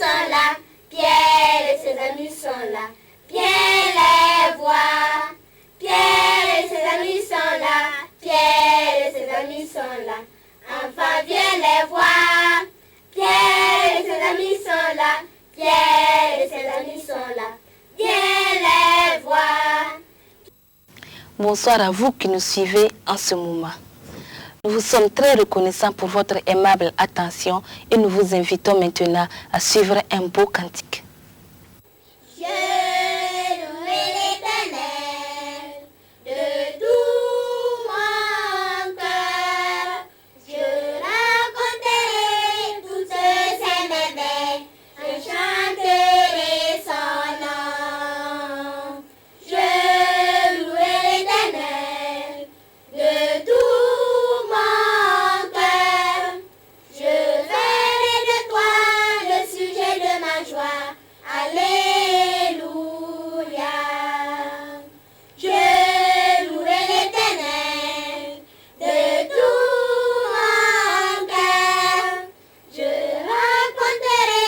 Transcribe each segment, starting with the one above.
sont là, Pierre et ses amis sont là. Pierre les voit, Pierre et ses amis sont là, Pierre et ses amis sont là. Enfin viens les voir, Pierre et ses amis sont là, Pierre et ses amis sont là. Viens les voir. Bonsoir à vous qui nous suivez en ce moment. Nous vous sommes très reconnaissants pour votre aimable attention et nous vous invitons maintenant à suivre un beau cantique. Je louerai l'Éternel de tout mon cœur. Je raconterai toutes ses merveilles. Je chanterai son nom. Je louerai l'Éternel de tout mon cœur. Je ferai de toi le sujet de ma joie. Alléluia. Je louerai l'Éternel de tout mon cœur. Je raconterai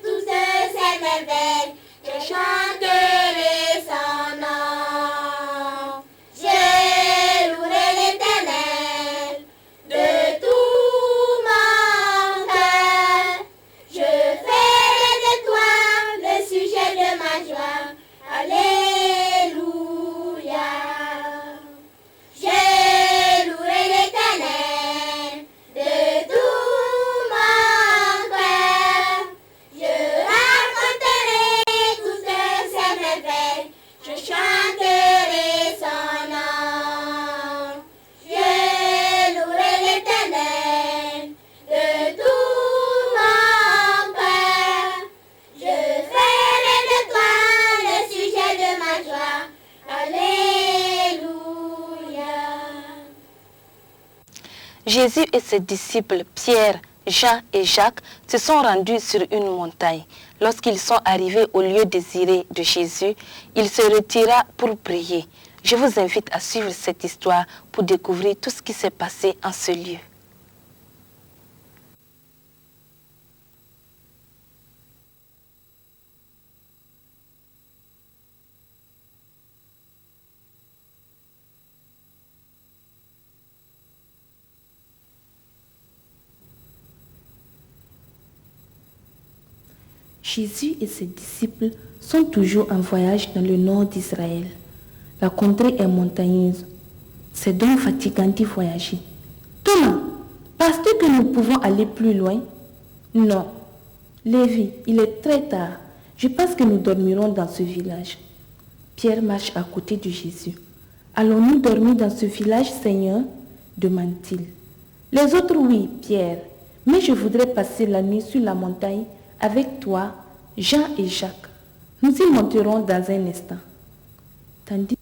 toutes ses merveilles. Je chanterai son nom. Je louerai l'Éternel de tout mon cœur. Je ferai de toi le sujet de ma joie. Alléluia. Je louerai l'Éternel de tout mon cœur. Je raconterai toutes ses merveilles. Je chanterai son nom. Je louerai l'Éternel de tout mon cœur. Je ferai de toi le sujet de ma joie. Alléluia. Jésus et ses disciples Pierre, Jean et Jacques se sont rendus sur une montagne. Lorsqu'ils sont arrivés au lieu désiré de Jésus, il se retira pour prier. Je vous invite à suivre cette histoire pour découvrir tout ce qui s'est passé en ce lieu. Jésus et ses disciples sont toujours en voyage dans le nord d'Israël. La contrée est montagneuse. C'est donc fatigant d'y voyager. Thomas, penses-tu que nous pouvons aller plus loin? Non. Lévi, il est très tard. Je pense que nous dormirons dans ce village. Pierre marche à côté de Jésus. Allons-nous dormir dans ce village, Seigneur? Demande-t-il. Les autres, oui, Pierre. Mais je voudrais passer la nuit sur la montagne avec toi, Jean et Jacques. Nous y monterons dans un instant. Tandis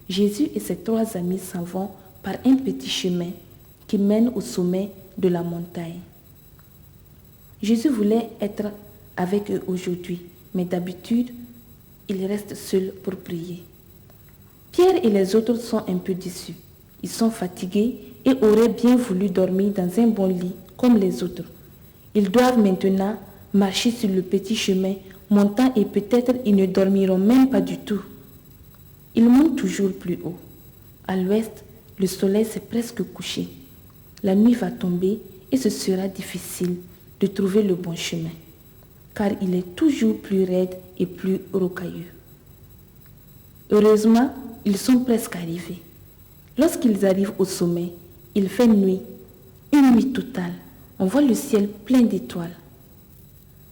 Jésus et ses trois amis s'en vont par un petit chemin qui mène au sommet de la montagne. Jésus voulait être avec eux aujourd'hui, mais d'habitude, il reste seul pour prier. Pierre et les autres sont un peu déçus. Ils sont fatigués et auraient bien voulu dormir dans un bon lit comme les autres. Ils doivent maintenant marcher sur le petit chemin montant et peut-être ils ne dormiront même pas du tout. Ils montent toujours plus haut. À l'ouest, le soleil s'est presque couché. La nuit va tomber et ce sera difficile de trouver le bon chemin, car il est toujours plus raide et plus rocailleux. Heureusement, ils sont presque arrivés. Lorsqu'ils arrivent au sommet, il fait nuit, une nuit totale. On voit le ciel plein d'étoiles.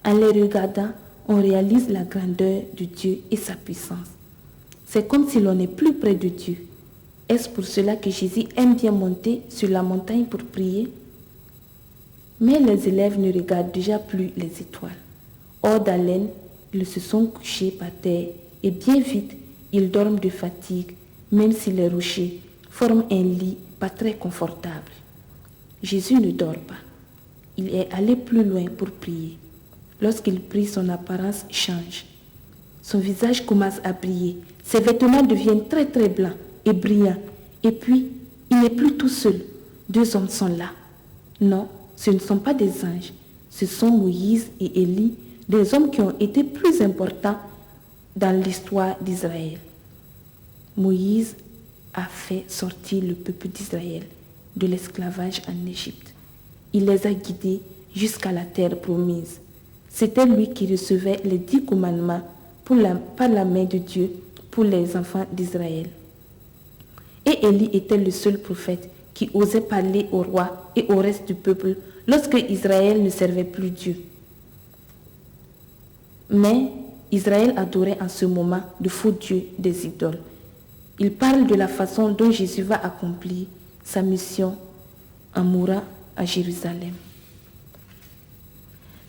En les regardant, on réalise la grandeur de Dieu et sa puissance. C'est comme si l'on est plus près de Dieu. Est-ce pour cela que Jésus aime bien monter sur la montagne pour prier? Mais les élèves ne regardent déjà plus les étoiles. Hors d'haleine, ils se sont couchés par terre et bien vite, ils dorment de fatigue, même si les rochers forment un lit pas très confortable. Jésus ne dort pas. Il est allé plus loin pour prier. Lorsqu'il prie, son apparence change. Son visage commence à briller. Ses vêtements deviennent très très blancs et brillants. Et puis, il n'est plus tout seul. Deux hommes sont là. Non, ce ne sont pas des anges, ce sont Moïse et Élie, des hommes qui ont été plus importants dans l'histoire d'Israël. Moïse a fait sortir le peuple d'Israël de l'esclavage en Égypte. Il les a guidés jusqu'à la terre promise. C'était lui qui recevait les 10 commandements par la main de Dieu pour les enfants d'Israël. Et Élie était le seul prophète qui osait parler au roi et au reste du peuple lorsque Israël ne servait plus Dieu. Mais Israël adorait en ce moment de faux dieux, des idoles. Il parle de la façon dont Jésus va accomplir sa mission en mourant à Jérusalem.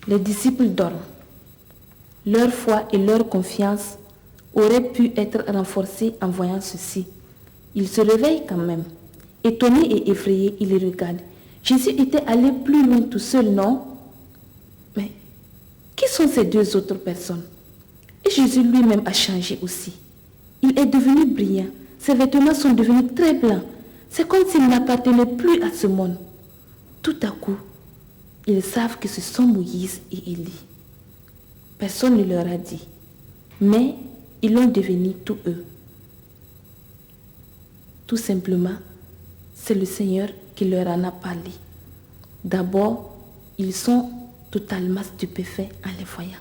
Les disciples dorment. Leur foi et leur confiance auraient pu être renforcées en voyant ceci. Ils se réveillent quand même. Étonnés et effrayés, ils les regardent. Jésus était allé plus loin tout seul, non? Mais qui sont ces deux autres personnes? Et Jésus lui-même a changé aussi. Il est devenu brillant. Ses vêtements sont devenus très blancs. C'est comme s'il n'appartenait plus à ce monde. Tout à coup, ils savent que ce sont Moïse et Élie. Personne ne leur a dit, mais ils l'ont devenu tous eux. Tout simplement, c'est le Seigneur qui leur en a parlé. D'abord, ils sont totalement stupéfaits en les voyant.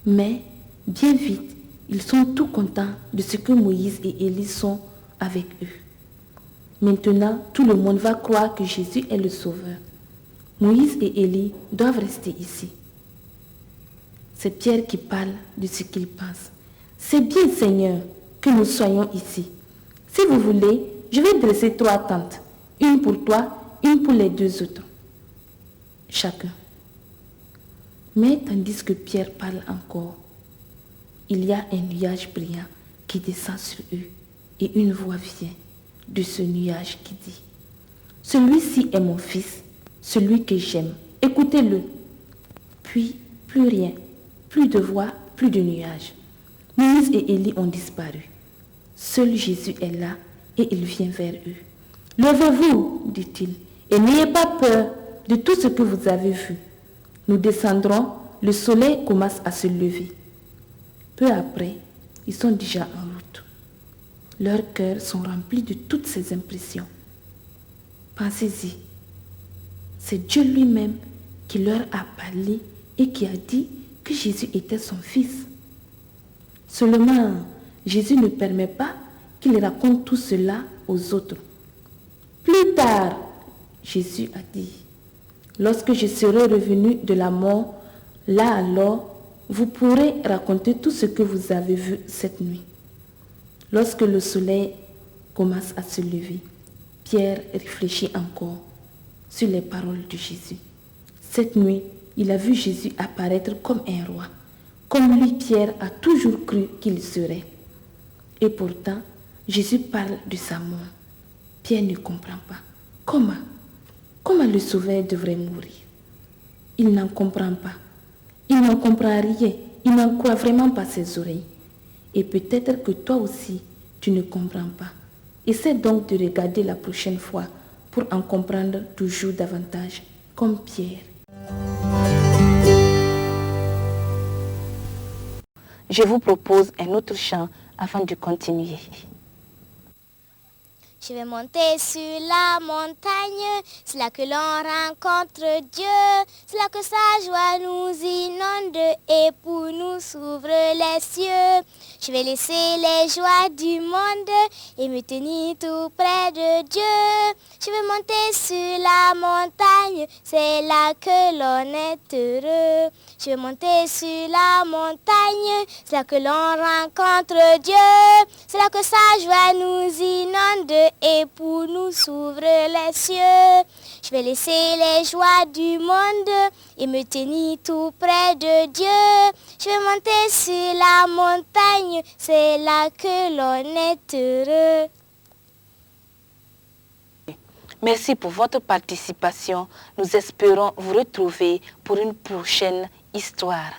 Mais bien vite, ils sont tout contents de ce que Moïse et Élie sont avec eux. Maintenant, tout le monde va croire que Jésus est le Sauveur. Moïse et Élie doivent rester ici. C'est Pierre qui parle de ce qu'il pense. C'est bien, Seigneur, que nous soyons ici. Si vous voulez, je vais dresser 3 tentes. Une pour toi, une pour les 2 autres. Chacun. Mais tandis que Pierre parle encore, il y a un nuage brillant qui descend sur eux et une voix vient de ce nuage qui dit: celui-ci est mon fils, celui que j'aime. Écoutez-le. Puis, plus rien, plus de voix, plus de nuages. Moïse et Élie ont disparu. Seul Jésus est là et il vient vers eux. Levez-vous, dit-il, et n'ayez pas peur de tout ce que vous avez vu. Nous descendrons, le soleil commence à se lever. Peu après, ils sont déjà en route. Leurs cœurs sont remplis de toutes ces impressions. Pensez-y, c'est Dieu lui-même qui leur a parlé et qui a dit que Jésus était son fils. Seulement, Jésus ne permet pas qu'il raconte tout cela aux autres. Plus tard, Jésus a dit: lorsque je serai revenu de la mort, là alors, vous pourrez raconter tout ce que vous avez vu cette nuit. Lorsque le soleil commence à se lever, Pierre réfléchit encore sur les paroles de Jésus. Cette nuit, il a vu Jésus apparaître comme un roi, comme lui, Pierre, a toujours cru qu'il serait. Et pourtant, Jésus parle de sa mort. Pierre ne comprend pas. Comment le Sauveur devrait mourir? Il n'en comprend pas. Il n'en comprend rien. Il n'en croit vraiment pas ses oreilles. Et peut-être que toi aussi, tu ne comprends pas. Essaie donc de regarder la prochaine fois pour en comprendre toujours davantage, comme Pierre. Je vous propose un autre chant afin de continuer. Je vais monter sur la montagne, c'est là que l'on rencontre Dieu, c'est là que sa joie nous inonde et pour nous s'ouvrent les cieux. Je vais laisser les joies du monde et me tenir tout près de Dieu. Je vais monter sur la montagne, c'est là que l'on est heureux. Je vais monter sur la montagne, c'est là que l'on rencontre Dieu, c'est là que sa joie nous inonde et pour nous s'ouvrent les cieux. Je vais laisser les joies du monde et me tenir tout près de Dieu. Je vais monter sur la montagne, c'est là que l'on est heureux. Merci pour votre participation. Nous espérons vous retrouver pour une prochaine histoire.